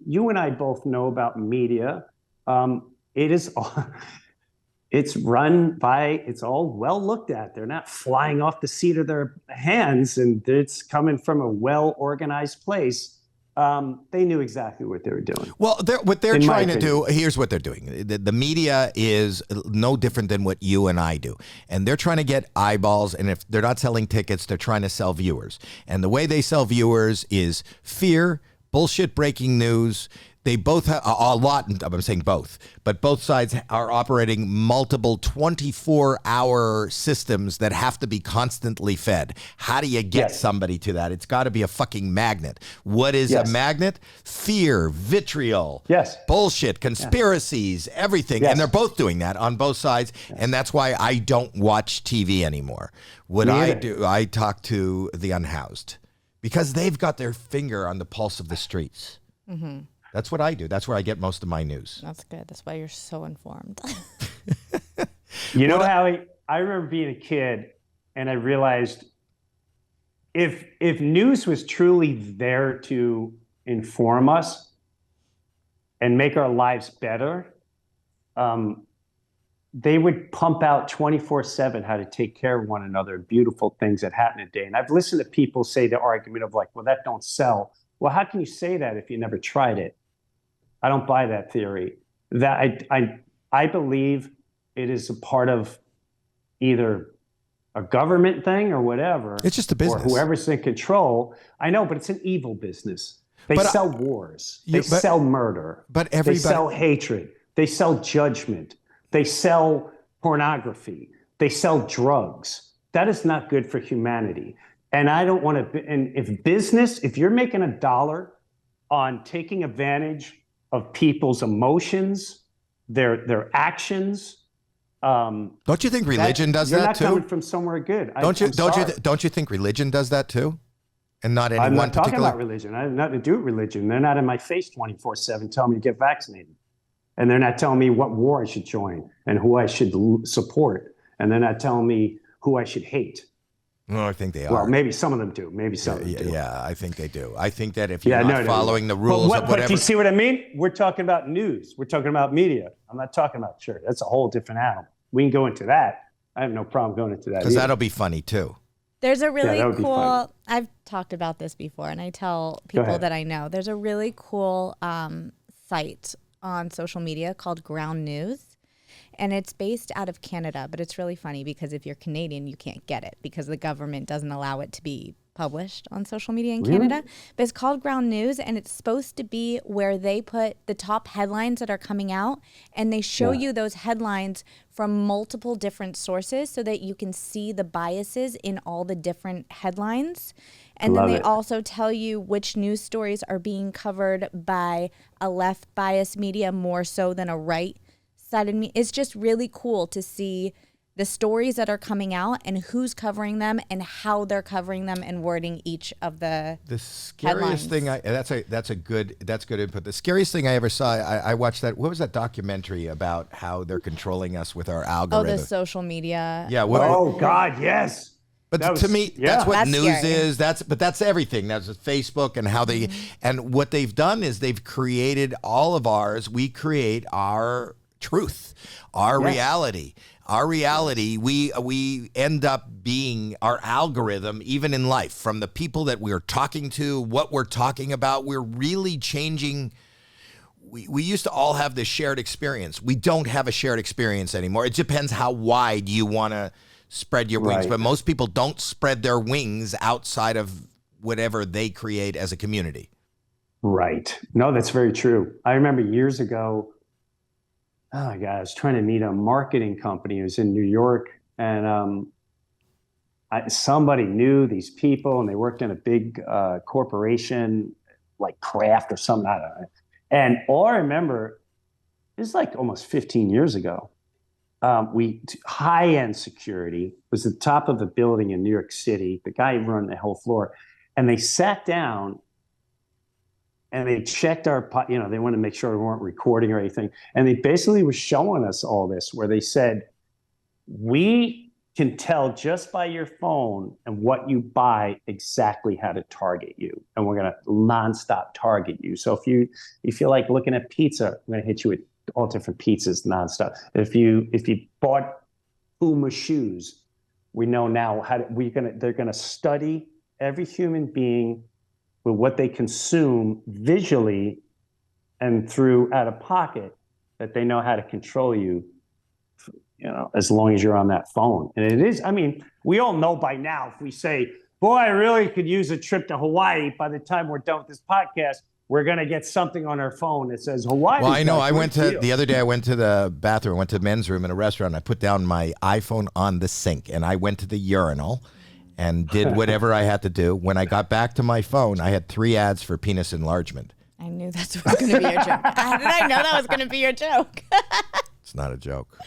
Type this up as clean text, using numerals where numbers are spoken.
you and I both know about media. It is it's run by, it's all well looked at. They're not flying off the seat of their hands, and it's coming from a well-organized place. They knew exactly what they were doing. Well, what they're trying to do, here's what they're doing. The media is no different than what you and I do. And they're trying to get eyeballs. And if they're not selling tickets, they're trying to sell viewers. And the way they sell viewers is fear, bullshit breaking news. They both have a lot, I'm saying both, but both sides are operating multiple 24-hour systems that have to be constantly fed. How do you get somebody to that? It's got to be a fucking magnet. What is a magnet? Fear, vitriol, bullshit, conspiracies, everything. And they're both doing that on both sides. And that's why I don't watch TV anymore. What I do, I talk to the unhoused because they've got their finger on the pulse of the streets. Mm-hmm. That's what I do. That's where I get most of my news. That's good. That's why you're so informed. You know, Howie, I remember being a kid and I realized if news was truly there to inform us and make our lives better, they would pump out 24/7 how to take care of one another, beautiful things that happen a day. And I've listened to people say the argument of like, well, that don't sell. Well, how can you say that if you never tried it? I don't buy that theory. That I believe it is a part of either a government thing or whatever. It's just a business. Or whoever's in control. I know, but it's an evil business. They sell wars. They sell murder. But everybody... They sell hatred. They sell judgment. They sell pornography. They sell drugs. That is not good for humanity. And I don't want to, and if you're making a dollar on taking advantage of people's emotions, their actions. Don't you think religion does that too? You're not coming from somewhere good. Don't you think religion does that too? And not any I'm one not talking particular... about religion. I have nothing to do with religion. They're not in my face 24/7 telling me to get vaccinated. And they're not telling me what war I should join and who I should support. And they're not telling me who I should hate. No, I think they are. Well, maybe some of them do. Maybe some of them do. Yeah, I think they do. I think that if you're not following the rules of whatever... But do you see what I mean? We're talking about news. We're talking about media. I'm not talking about church. That's a whole different animal. We can go into that. I have no problem going into that. Because that'll be funny, too. There's a really cool... I've talked about this before, and I tell people that I know. There's a really cool site on social media called Ground News. And it's based out of Canada, but it's really funny because if you're Canadian, you can't get it because the government doesn't allow it to be published on social media in Canada. But it's called Ground News, and it's supposed to be where they put the top headlines that are coming out, and they show you those headlines from multiple different sources so that you can see the biases in all the different headlines. And then they also tell you which news stories are being covered by a left biased media more so than a right side of me. It's just really cool to see the stories that are coming out and who's covering them and how they're covering them and wording each of the scariest headlines. thing that's good input. The scariest thing I ever saw, I watched that. What was that documentary about how they're controlling us with our algorithm? Oh, the social media. Yeah. God, yes. But to me, that's what news is. That's everything. That's Facebook and how they and what they've done is they've created all of ours. We create our truth, our reality. Our reality, we end up being our algorithm, even in life, from the people that we're talking to, what we're talking about. We're really changing. We used to all have this shared experience. We don't have a shared experience anymore. It depends how wide you want to spread your wings. But most people don't spread their wings outside of whatever they create as a community. Right. No, that's very true. I remember years ago, oh my God, I was trying to meet a marketing company. It was in New York, and somebody knew these people, and they worked in a big corporation like Kraft or something. I don't know. And all I remember, it was like almost 15 years ago. High-end security was at the top of a building in New York City. The guy run the whole floor, and they sat down. And they checked they wanted to make sure we weren't recording or anything. And they basically were showing us all this, where they said, we can tell just by your phone and what you buy exactly how to target you. And we're going to nonstop target you. So if you feel like looking at pizza, I'm going to hit you with all different pizzas nonstop. If you bought Puma shoes, we know now they're going to study every human being with what they consume visually and through out of pocket, that they know how to control you, as long as you're on that phone. And it is, I mean, we all know by now, if we say, boy, I really could use a trip to Hawaii, by the time we're done with this podcast, we're going to get something on our phone that says Hawaii. Well, I know. The other day I went to the bathroom, I went to the men's room in a restaurant. I put down my iPhone on the sink and I went to the urinal and did whatever I had to do. When I got back to my phone, I had 3 ads for penis enlargement. I knew that was going to be your joke. How did I know that was going to be your joke? It's not a joke.